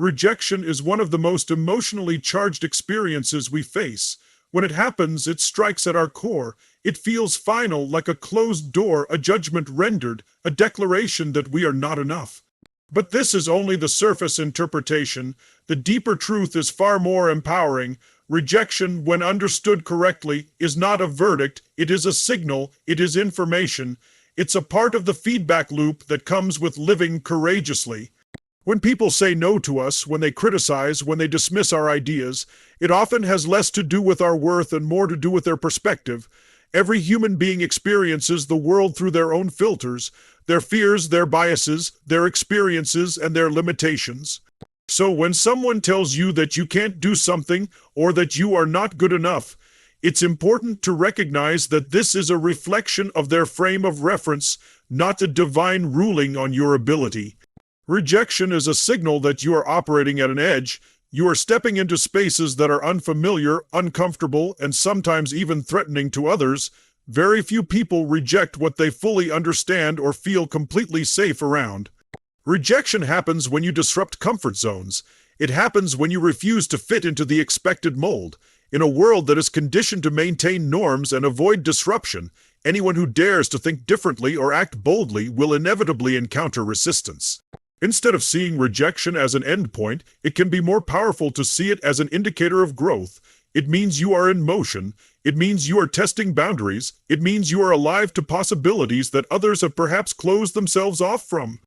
Rejection is one of the most emotionally charged experiences we face. When it happens, it strikes at our core. It feels final, like a closed door, a judgment rendered, a declaration that we are not enough. But this is only the surface interpretation. The deeper truth is far more empowering. Rejection, when understood correctly, is not a verdict, it is a signal, it is information. It's a part of the feedback loop that comes with living courageously. When people say no to us, when they criticize, when they dismiss our ideas, it often has less to do with our worth and more to do with their perspective. Every human being experiences the world through their own filters, their fears, their biases, their experiences, and their limitations. So when someone tells you that you can't do something or that you are not good enough, it's important to recognize that this is a reflection of their frame of reference, not a divine ruling on your ability. Rejection is a signal that you are operating at an edge. You are stepping into spaces that are unfamiliar, uncomfortable, and sometimes even threatening to others. Very few people reject what they fully understand or feel completely safe around. Rejection happens when you disrupt comfort zones. It happens when you refuse to fit into the expected mold. In a world that is conditioned to maintain norms and avoid disruption, anyone who dares to think differently or act boldly will inevitably encounter resistance. Instead of seeing rejection as an endpoint, it can be more powerful to see it as an indicator of growth. It means you are in motion. It means you are testing boundaries. It means you are alive to possibilities that others have perhaps closed themselves off from.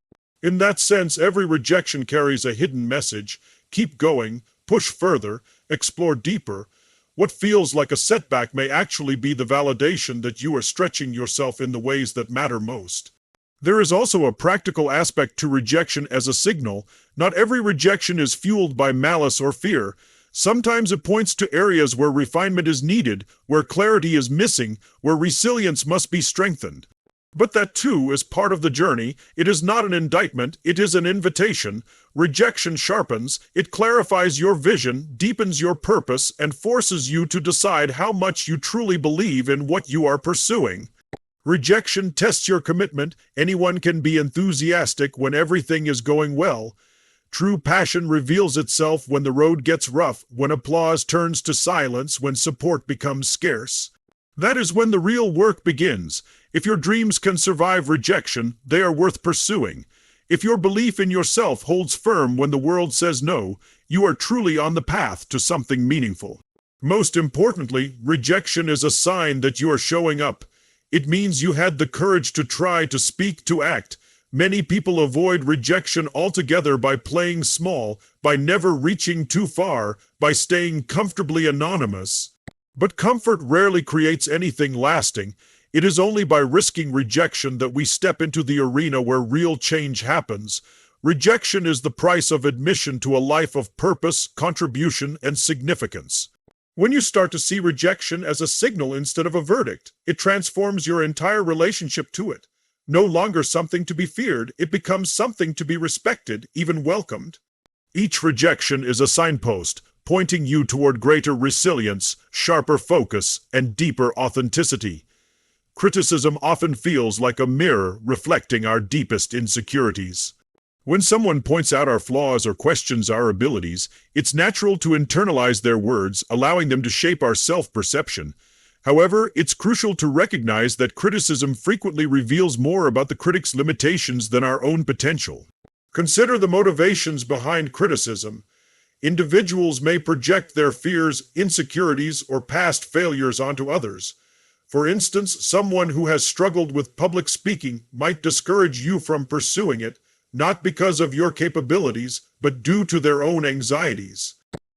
In that sense, every rejection carries a hidden message. Keep going, push further, explore deeper. What feels like a setback may actually be the validation that you are stretching yourself in the ways that matter most. There is also a practical aspect to rejection as a signal. Not every rejection is fueled by malice or fear. Sometimes it points to areas where refinement is needed, where clarity is missing, where resilience must be strengthened. But that too is part of the journey. It is not an indictment, it is an invitation. Rejection sharpens, it clarifies your vision, deepens your purpose, and forces you to decide how much you truly believe in what you are pursuing. Rejection tests your commitment. Anyone can be enthusiastic when everything is going well. True passion reveals itself when the road gets rough, when applause turns to silence, when support becomes scarce. That is when the real work begins. If your dreams can survive rejection, they are worth pursuing. If your belief in yourself holds firm when the world says no, you are truly on the path to something meaningful. Most importantly, rejection is a sign that you are showing up. It means you had the courage to try, to speak, to act. Many people avoid rejection altogether by playing small, by never reaching too far, by staying comfortably anonymous. But comfort rarely creates anything lasting. It is only by risking rejection that we step into the arena where real change happens. Rejection is the price of admission to a life of purpose, contribution, and significance. When you start to see rejection as a signal instead of a verdict, it transforms your entire relationship to it. No longer something to be feared, it becomes something to be respected, even welcomed. Each rejection is a signpost, pointing you toward greater resilience, sharper focus, and deeper authenticity. Criticism often feels like a mirror reflecting our deepest insecurities. When someone points out our flaws or questions our abilities, it's natural to internalize their words, allowing them to shape our self-perception. However, it's crucial to recognize that criticism frequently reveals more about the critic's limitations than our own potential. Consider the motivations behind criticism. Individuals may project their fears, insecurities, or past failures onto others. For instance, someone who has struggled with public speaking might discourage you from pursuing it, not because of your capabilities, but due to their own anxieties.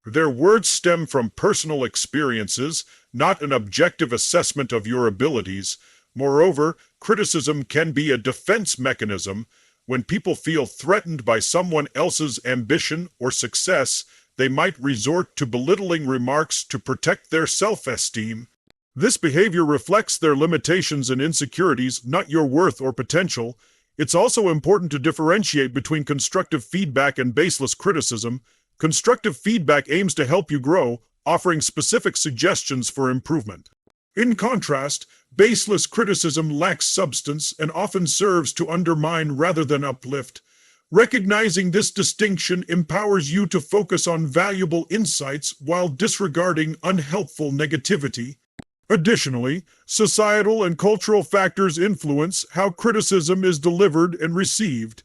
Their words stem from personal experiences, not an objective assessment of your abilities. Moreover, criticism can be a defense mechanism. When people feel threatened by someone else's ambition or success, they might resort to belittling remarks to protect their self-esteem. This behavior reflects their limitations and insecurities, not your worth or potential. It's also important to differentiate between constructive feedback and baseless criticism. Constructive feedback aims to help you grow, offering specific suggestions for improvement. In contrast, baseless criticism lacks substance and often serves to undermine rather than uplift. Recognizing this distinction empowers you to focus on valuable insights while disregarding unhelpful negativity. Additionally, societal and cultural factors influence how criticism is delivered and received.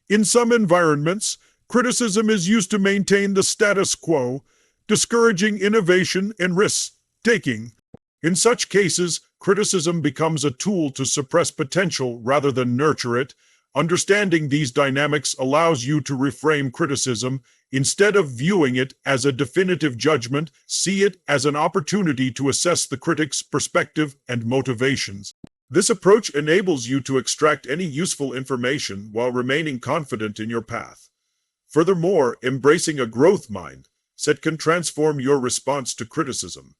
In some environments, criticism is used to maintain the status quo, discouraging innovation and risk-taking. In such cases, criticism becomes a tool to suppress potential rather than nurture it. Understanding these dynamics allows you to reframe criticism. Instead of viewing it as a definitive judgment, see it as an opportunity to assess the critic's perspective and motivations. This approach enables you to extract any useful information while remaining confident in your path. Furthermore, embracing a growth mindset can transform your response to criticism.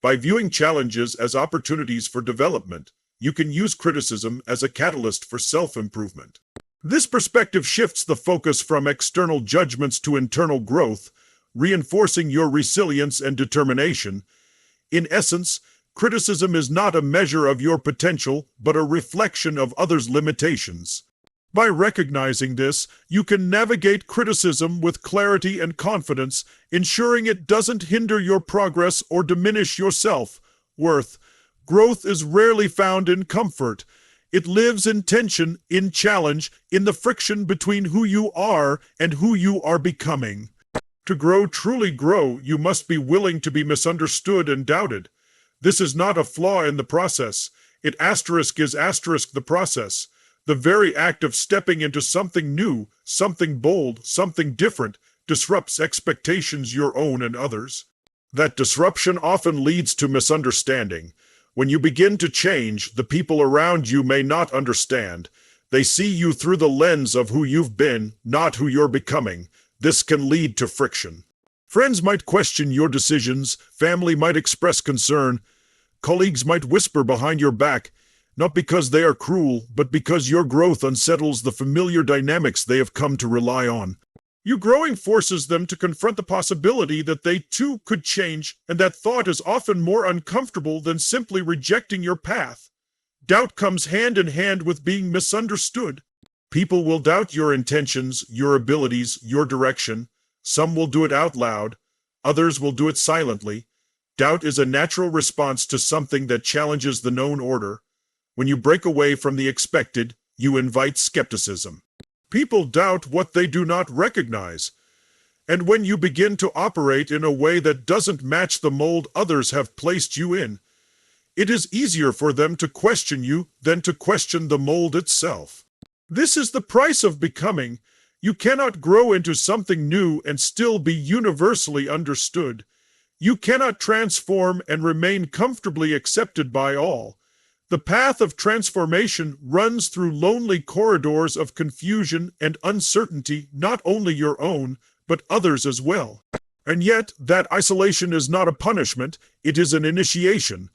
By viewing challenges as opportunities for development, you can use criticism as a catalyst for self-improvement. This perspective shifts the focus from external judgments to internal growth, reinforcing your resilience and determination. In essence, criticism is not a measure of your potential, but a reflection of others' limitations. By recognizing this, you can navigate criticism with clarity and confidence, ensuring it doesn't hinder your progress or diminish your self-worth. Growth is rarely found in comfort. It lives in tension, in challenge, in the friction between who you are and who you are becoming. To truly grow, you must be willing to be misunderstood and doubted. This is not a flaw in the process. It is the process. The very act of stepping into something new, something bold, something different, disrupts expectations, your own and others. That disruption often leads to misunderstanding. When you begin to change, the people around you may not understand. They see you through the lens of who you've been, not who you're becoming. This can lead to friction. Friends might question your decisions, family might express concern, colleagues might whisper behind your back, not because they are cruel, but because your growth unsettles the familiar dynamics they have come to rely on. Your growing forces them to confront the possibility that they too could change, and that thought is often more uncomfortable than simply rejecting your path. Doubt comes hand in hand with being misunderstood. People will doubt your intentions, your abilities, your direction. Some will do it out loud, others will do it silently. Doubt is a natural response to something that challenges the known order. When you break away from the expected, you invite skepticism. People doubt what they do not recognize. And when you begin to operate in a way that doesn't match the mold others have placed you in, it is easier for them to question you than to question the mold itself. This is the price of becoming. You cannot grow into something new and still be universally understood. You cannot transform and remain comfortably accepted by all. The path of transformation runs through lonely corridors of confusion and uncertainty, not only your own, but others as well. And yet, that isolation is not a punishment, it is an initiation.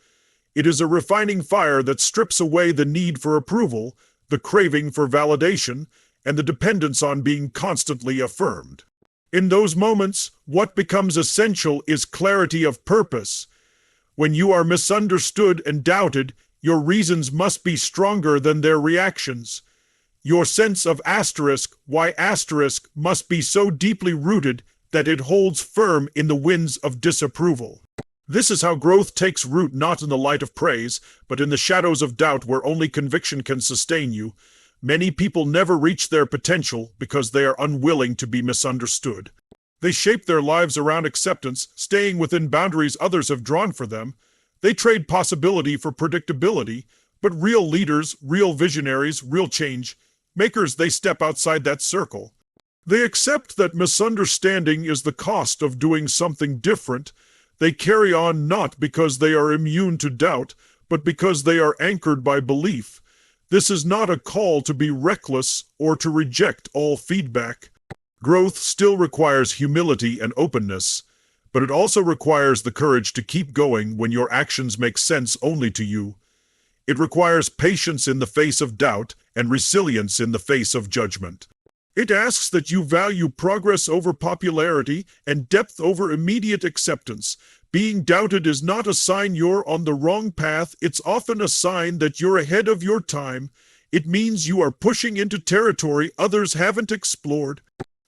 It is a refining fire that strips away the need for approval, the craving for validation, and the dependence on being constantly affirmed. In those moments, what becomes essential is clarity of purpose. When you are misunderstood and doubted, your reasons must be stronger than their reactions. Your sense of why must be so deeply rooted that it holds firm in the winds of disapproval. This is how growth takes root, not in the light of praise, but in the shadows of doubt where only conviction can sustain you. Many people never reach their potential because they are unwilling to be misunderstood. They shape their lives around acceptance, staying within boundaries others have drawn for them. They trade possibility for predictability, but real leaders, real visionaries, real change makers, they step outside that circle. They accept that misunderstanding is the cost of doing something different. They carry on not because they are immune to doubt, but because they are anchored by belief. This is not a call to be reckless or to reject all feedback. Growth still requires humility and openness, but it also requires the courage to keep going when your actions make sense only to you. It requires patience in the face of doubt and resilience in the face of judgment. It asks that you value progress over popularity and depth over immediate acceptance. Being doubted is not a sign you're on the wrong path, it's often a sign that you're ahead of your time. It means you are pushing into territory others haven't explored.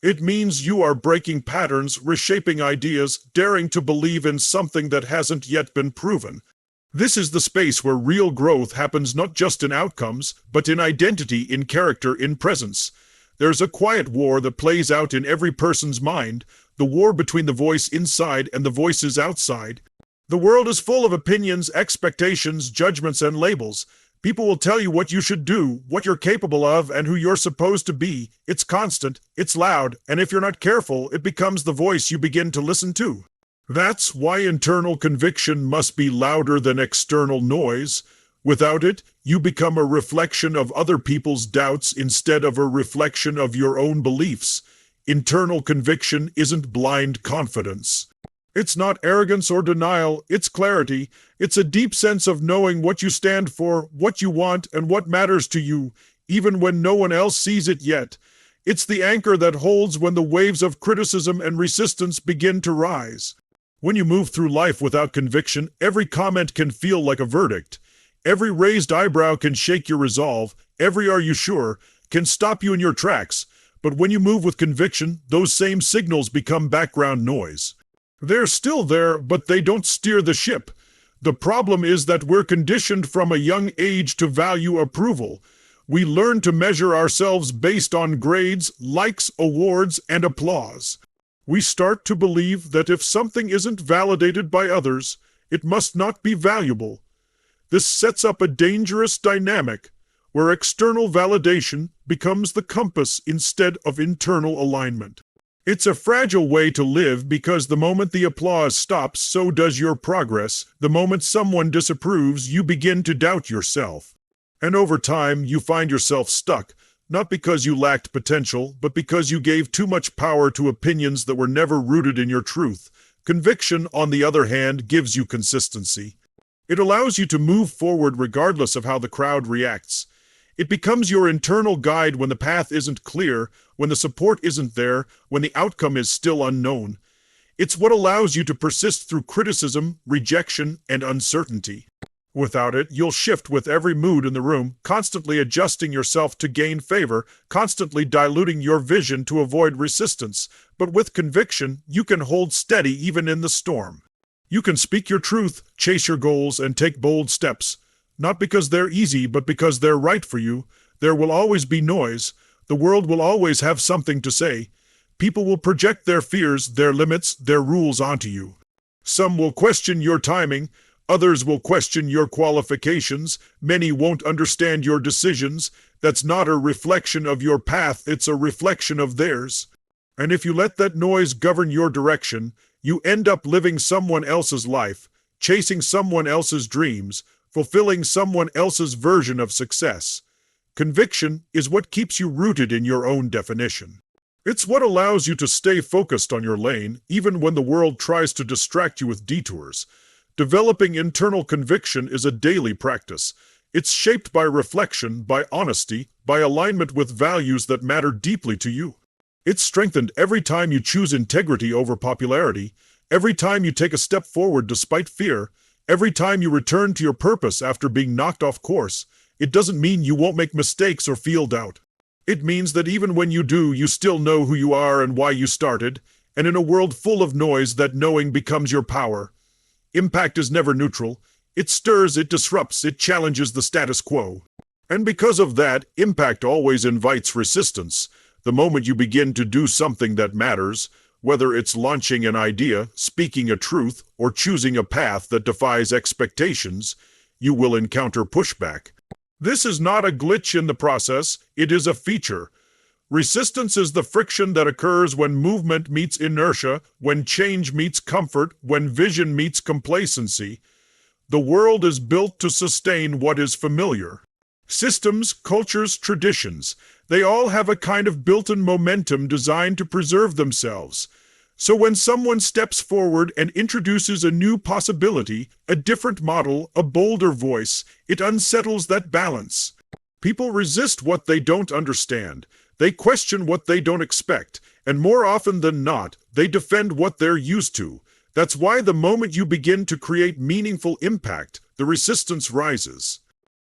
It means you are breaking patterns, reshaping ideas, daring to believe in something that hasn't yet been proven. This is the space where real growth happens not just in outcomes, but in identity, in character, in presence. There's a quiet war that plays out in every person's mind, the war between the voice inside and the voices outside. The world is full of opinions, expectations, judgments, and labels. People will tell you what you should do, what you're capable of, and who you're supposed to be. It's constant, it's loud, and if you're not careful, it becomes the voice you begin to listen to. That's why internal conviction must be louder than external noise. Without it, you become a reflection of other people's doubts instead of a reflection of your own beliefs. Internal conviction isn't blind confidence. It's not arrogance or denial, it's clarity. It's a deep sense of knowing what you stand for, what you want, and what matters to you, even when no one else sees it yet. It's the anchor that holds when the waves of criticism and resistance begin to rise. When you move through life without conviction, every comment can feel like a verdict. Every raised eyebrow can shake your resolve. Every "are you sure" can stop you in your tracks. But when you move with conviction, those same signals become background noise. They're still there, but they don't steer the ship. The problem is that we're conditioned from a young age to value approval. We learn to measure ourselves based on grades, likes, awards, and applause. We start to believe that if something isn't validated by others, it must not be valuable. This sets up a dangerous dynamic where external validation becomes the compass instead of internal alignment. It's a fragile way to live because the moment the applause stops, so does your progress. The moment someone disapproves, you begin to doubt yourself. And over time, you find yourself stuck, not because you lacked potential, but because you gave too much power to opinions that were never rooted in your truth. Conviction, on the other hand, gives you consistency. It allows you to move forward regardless of how the crowd reacts. It becomes your internal guide when the path isn't clear, when the support isn't there, when the outcome is still unknown. It's what allows you to persist through criticism, rejection, and uncertainty. Without it, you'll shift with every mood in the room, constantly adjusting yourself to gain favor, constantly diluting your vision to avoid resistance. But with conviction, you can hold steady even in the storm. You can speak your truth, chase your goals, and take bold steps. Not because they're easy, but because they're right for you. There will always be noise. The world will always have something to say. People will project their fears, their limits, their rules onto you. Some will question your timing. Others will question your qualifications. Many won't understand your decisions. That's not a reflection of your path, it's a reflection of theirs. And if you let that noise govern your direction, you end up living someone else's life, chasing someone else's dreams, fulfilling someone else's version of success. Conviction is what keeps you rooted in your own definition. It's what allows you to stay focused on your lane, even when the world tries to distract you with detours. Developing internal conviction is a daily practice. It's shaped by reflection, by honesty, by alignment with values that matter deeply to you. It's strengthened every time you choose integrity over popularity, every time you take a step forward despite fear, every time you return to your purpose after being knocked off course. It doesn't mean you won't make mistakes or feel doubt. It means that even when you do, you still know who you are and why you started, and in a world full of noise, that knowing becomes your power. Impact is never neutral. It stirs, it disrupts, it challenges the status quo. And because of that, impact always invites resistance. The moment you begin to do something that matters, whether it's launching an idea, speaking a truth, or choosing a path that defies expectations, you will encounter pushback. This is not a glitch in the process, it is a feature. Resistance is the friction that occurs when movement meets inertia, when change meets comfort, when vision meets complacency. The world is built to sustain what is familiar. Systems, cultures, traditions, they all have a kind of built-in momentum designed to preserve themselves. So when someone steps forward and introduces a new possibility, a different model, a bolder voice, it unsettles that balance. People resist what they don't understand. They question what they don't expect, and more often than not, they defend what they're used to. That's why the moment you begin to create meaningful impact, the resistance rises.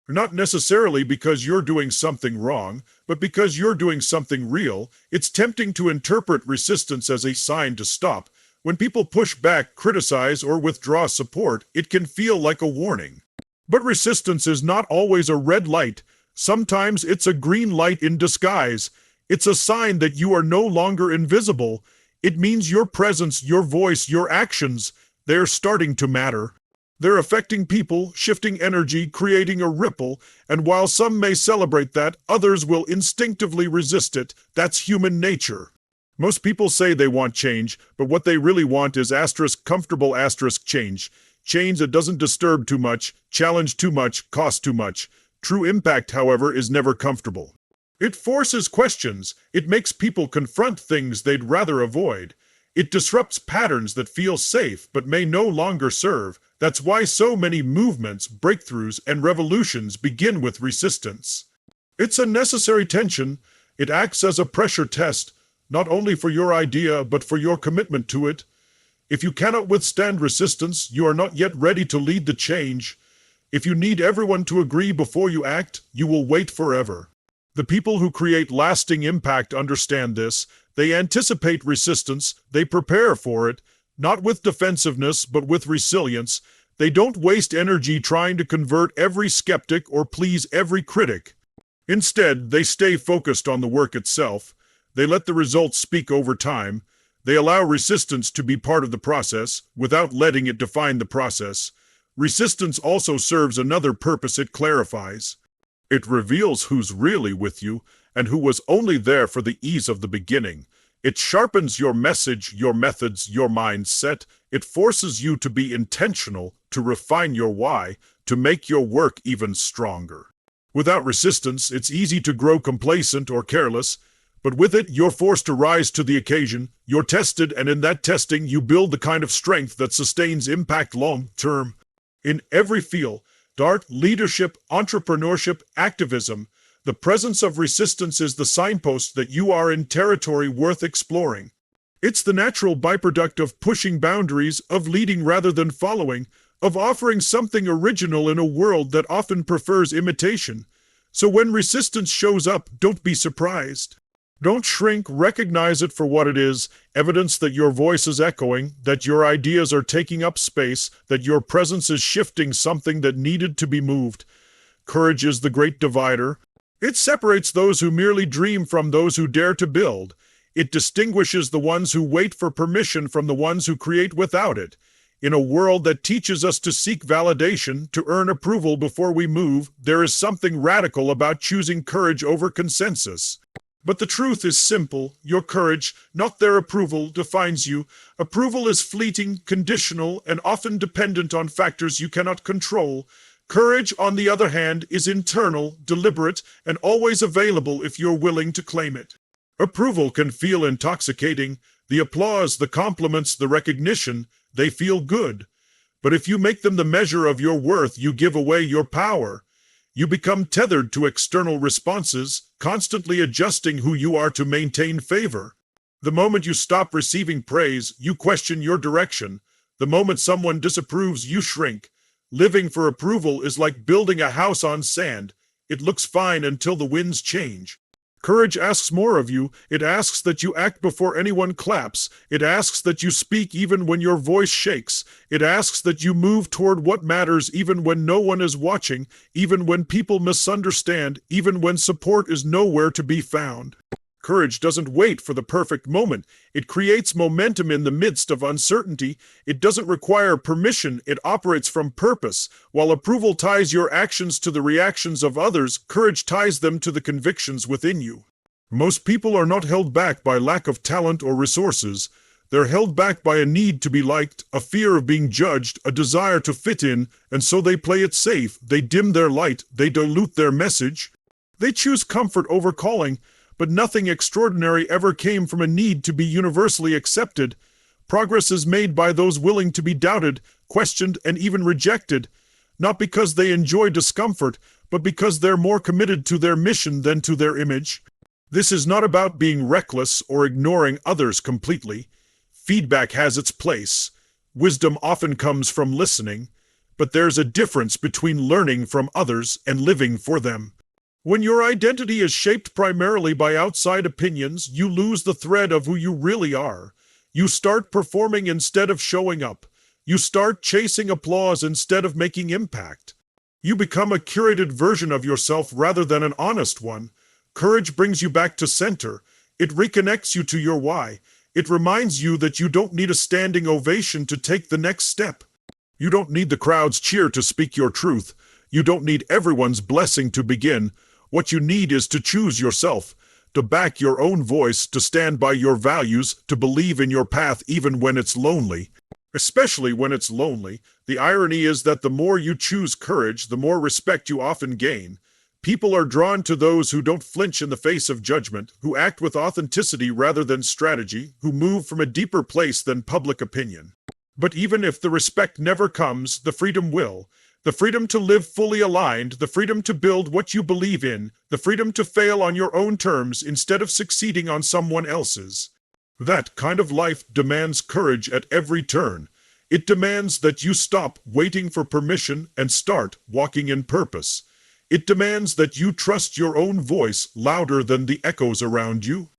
Not necessarily because you're doing something wrong, but because you're doing something real. It's tempting to interpret resistance as a sign to stop. When people push back, criticize, or withdraw support, it can feel like a warning. But resistance is not always a red light. Sometimes it's a green light in disguise. It's a sign that you are no longer invisible. It means your presence, your voice, your actions, they're starting to matter. They're affecting people, shifting energy, creating a ripple, and while some may celebrate that, others will instinctively resist it. That's human nature. Most people say they want change, but what they really want is comfortable change. Change that doesn't disturb too much, challenge too much, cost too much. True impact, however, is never comfortable. It forces questions. It makes people confront things they'd rather avoid. It disrupts patterns that feel safe but may no longer serve. That's why so many movements, breakthroughs, and revolutions begin with resistance. It's a necessary tension. It acts as a pressure test, not only for your idea but for your commitment to it. If you cannot withstand resistance, you are not yet ready to lead the change. If you need everyone to agree before you act, you will wait forever. The people who create lasting impact understand this. They anticipate resistance, they prepare for it, not with defensiveness but with resilience. They don't waste energy trying to convert every skeptic or please every critic. Instead, they stay focused on the work itself. They let the results speak over time. They allow resistance to be part of the process, without letting it define the process. Resistance also serves another purpose. It clarifies. It reveals who's really with you and who was only there for the ease of the beginning. It sharpens your message, your methods, your mindset. It forces you to be intentional, to refine your why, to make your work even stronger. Without resistance, it's easy to grow complacent or careless, but with it, you're forced to rise to the occasion. You're tested, and in that testing, you build the kind of strength that sustains impact long-term. In every field, art, leadership, entrepreneurship, activism, the presence of resistance is the signpost that you are in territory worth exploring. It's the natural byproduct of pushing boundaries, of leading rather than following, of offering something original in a world that often prefers imitation. So when resistance shows up, don't be surprised. Don't shrink, recognize it for what it is, evidence that your voice is echoing, that your ideas are taking up space, that your presence is shifting something that needed to be moved. Courage is the great divider. It separates those who merely dream from those who dare to build. It distinguishes the ones who wait for permission from the ones who create without it. In a world that teaches us to seek validation, to earn approval before we move, there is something radical about choosing courage over consensus. But the truth is simple. Your courage, not their approval, defines you. Approval is fleeting, conditional, and often dependent on factors you cannot control. Courage, on the other hand, is internal, deliberate, and always available if you're willing to claim it. Approval can feel intoxicating. The applause, the compliments, the recognition, they feel good. But if you make them the measure of your worth, you give away your power. You become tethered to external responses, constantly adjusting who you are to maintain favor. The moment you stop receiving praise, you question your direction. The moment someone disapproves, you shrink. Living for approval is like building a house on sand. It looks fine until the winds change. Courage asks more of you. It asks that you act before anyone claps. It asks that you speak even when your voice shakes. It asks that you move toward what matters even when no one is watching, even when people misunderstand, even when support is nowhere to be found. Courage doesn't wait for the perfect moment. It creates momentum in the midst of uncertainty. It doesn't require permission. It operates from purpose. While approval ties your actions to the reactions of others, courage ties them to the convictions within you. Most people are not held back by lack of talent or resources. They're held back by a need to be liked, a fear of being judged, a desire to fit in, and so they play it safe. They dim their light. They dilute their message. They choose comfort over calling. But nothing extraordinary ever came from a need to be universally accepted. Progress is made by those willing to be doubted, questioned, and even rejected, not because they enjoy discomfort, but because they're more committed to their mission than to their image. This is not about being reckless or ignoring others completely. Feedback has its place. Wisdom often comes from listening. But there's a difference between learning from others and living for them. When your identity is shaped primarily by outside opinions, you lose the thread of who you really are. You start performing instead of showing up. You start chasing applause instead of making impact. You become a curated version of yourself rather than an honest one. Courage brings you back to center. It reconnects you to your why. It reminds you that you don't need a standing ovation to take the next step. You don't need the crowd's cheer to speak your truth. You don't need everyone's blessing to begin. What you need is to choose yourself, to back your own voice, to stand by your values, to believe in your path even when it's lonely. Especially when it's lonely. The irony is that the more you choose courage, the more respect you often gain. People are drawn to those who don't flinch in the face of judgment, who act with authenticity rather than strategy, who move from a deeper place than public opinion. But even if the respect never comes, the freedom will. The freedom to live fully aligned, the freedom to build what you believe in, the freedom to fail on your own terms instead of succeeding on someone else's. That kind of life demands courage at every turn. It demands that you stop waiting for permission and start walking in purpose. It demands that you trust your own voice louder than the echoes around you.